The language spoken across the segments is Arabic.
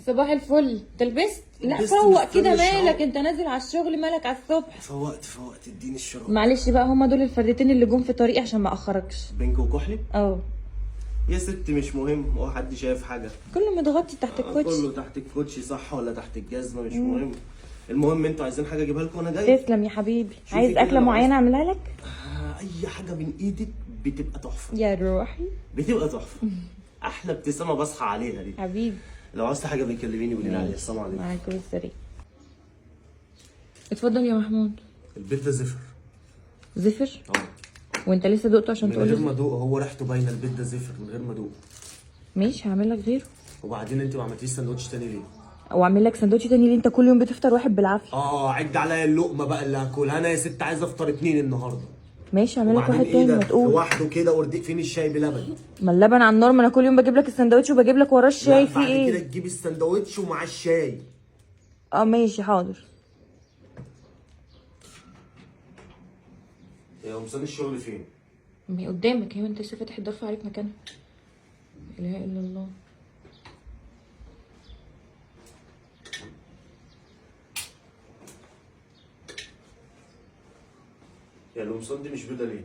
صباح الفل. انت لبست؟ لا لبست، فوق كده، مستني مالك الشغل. انت نازل على الشغل؟ مالك على الصبح؟ فوقت اديني الشراب. معلش بقى، هما دول الفردتين اللي جم في طريقي عشان ما اخركش. بنك وكحلي. اه يا ست مش مهم، هو حد شايف حاجه؟ كله متغطي تحت الكوتش. كله تحت الكوتشي صح ولا تحت الجزمه مش مهم. المهم انتوا عايزين حاجه اجيبها لكم وانا جاي. تسلم يا حبيبي. شوفي عايز كده اكله لو معينه عايز- اعملها لك؟ اي حاجه من ايدك بتبقى تحفه. يا روحي بتبقى تحفه. احلى ابتسامه بصحى عليها دي. حبيبي. لو عاوزت حاجه بيكلميني وقولي لي عليها. السلام عليكم. معاكم السريع. اتفضل يا محمود. البيت ده زفر. زفر؟ اه وانت لسه دقته عشان من تقول غير لي؟ ما ادوق، هو ريحته باينه. البيت ده زفر من غير ما ادوق. ماشي هعمل لك غيره. وبعدين انت ما عملتيش سندوتش تاني ليه؟ او اعمل لك سندوتش تاني اللي انت كل يوم بتفطر واحد بالعافيه. عد عليا اللقمه بقى اللي هاكلها انا يا ست. عايز افطر 2 النهارده. ماشي هعمل لك وبعدين واحد ايه تاني ده؟ ما تقول. لوحده كده ورديك فين الشاي بلبن؟ ما اللبن على النار، ما انا كل يوم بجيب لك السندوتش وبجيب لك وراه الشاي. لا، في بعد كده ايه؟ تجيبي السندوتش ومعاه الشاي. اه ماشي حاضر. يا قمصان الشغل فين؟ ما هي قدامك اهي، انت لسه فاتح الضرفه عليك مكانها. لا اله الا الله. يا القمصان دي مش بيضه ليه؟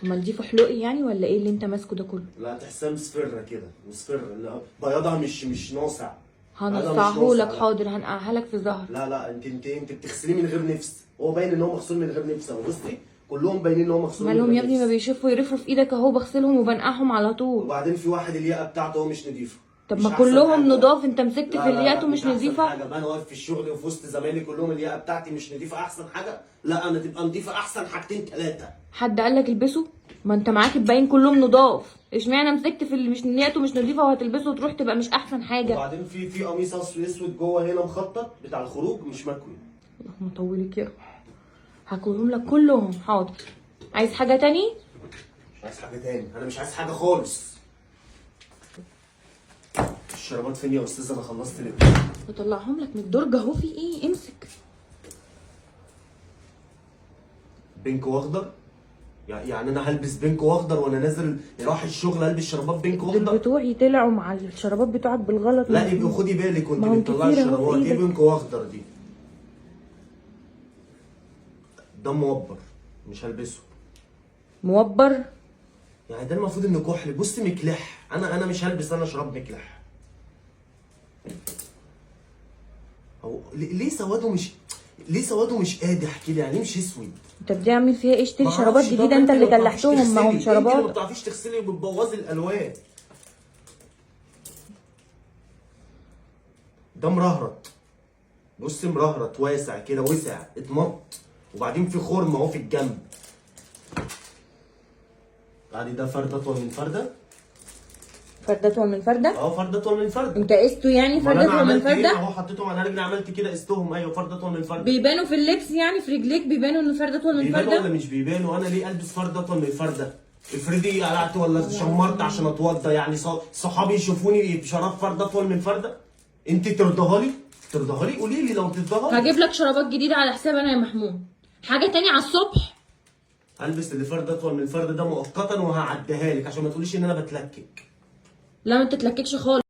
امال دي فحلقي يعني ولا ايه اللي انت ماسكه ده كله؟ لا تحسها مصفرة كده، مصفرة. لا بياضها مش ناصع. هنقطعه لك حاضر، هنقعها لك في ظهر. لا انت بتغسليه من غير نفس. هو باين ان هو مغسول من غير نفس اهو. بصي كلهم باينين ان هو مغسول من غير مالهم يا ابني؟ نفس. ما بيشوفوا يرفروا في ايدك اهو، بغسلهم وبنقعهم على طول. وبعدين في واحد الياقه بتاعته هو مش نضيفه. طب مش ما أحسن كلهم حاجة. نضاف، انت مسكت لا في لا الياقه لا، مش أحسن نظيفه. حاجه بقى. انا واقف في الشغل وفي وسط زمايلي كلهم الياقه بتاعتي مش نضيفه. احسن حاجه لا انا تبقى نضيفه. احسن حاجتين 3. حد قال لك البسه؟ ما انت معاك الباقيين كلهم نضاف، اشمعنى مسكت في اللي مش نيته مش نظيفه وهتلبسه وتروح تبقى مش احسن حاجه؟ وبعدين في قميص اسود جوه هنا مخطط بتاع الخروج مش مكوي. اللهم طولك يا روح. هاكلهم لك كلهم حاضر. عايز حاجه تاني؟ مش عايز حاجه تاني. انا مش عايز حاجه خالص. الشرابات فين يا استاذ؟ انا خلصت ليه؟ بطلعهم لك من الدرج اهو. في ايه؟ امسك. بينك واخضر. يعني انا هلبس بينك واخضر وانا نازل رايح الشغل البس شرابات بينك دول واخضر؟ بتوعي طلعوا مع الشرابات بتوعك بالغلط. لا يبقى خدي بالك وانت ما هم بتطلعي كتير أهو في الشرابات. ايه إيدك. بينك واخضر دي؟ ده موبر مش هلبسه. موبر؟ يعني ده المفروض انه كحل. بص مكلح. انا مش هلبس انا شراب مكلح. هو ليه سواده مش قادح كده؟ يعني مش اسود. انت بتعمل فيها ايه؟ اشتري ما شرابات اعرفش. جديده. طب انت اللي ما بتعرفيش كلحتهم، ما هم تغسلي. انت اللي ما شرابات. بتعرفيش تغسلي وبتبوظي الالوان. ده مرهرط. بص مرهرط واسع كده، وسع اتمط. وبعدين في خرم اهو في الجنب. يعني ده فرد اطول من فرده. فرده اطول من فرده؟ فرد اطول من فرده. انت قسته يعني أمال فرده أنا اطول من عملت إيه؟ فرده؟ اهو حطيتهم على رجلي عملت كده قستهم. ايوه فرد اطول من فرده. بيبانوا في اللبس يعني؟ في رجليك بيبانوا ان فرده اطول من بيبانوا ولا فرده؟ مش بيبانوا؟ انا ليه البس فرد اطول من فرده؟ افرضي قلعت ولا شمرت عشان اتوضى، يعني صحابي يشوفوني بشراب فرد اطول من فرده. انت ترضاها لي؟ قولي لي لو ترضاها لي. هجيب لك شرابات جديده على حساب انا يا محمود. حاجه تاني على الصبح؟ هلبس اللي فرد اطول من فرده ده مؤقتا وهعديها لك عشان ما تقوليش ان انا بتلكك. لا ما تتلككش خالص.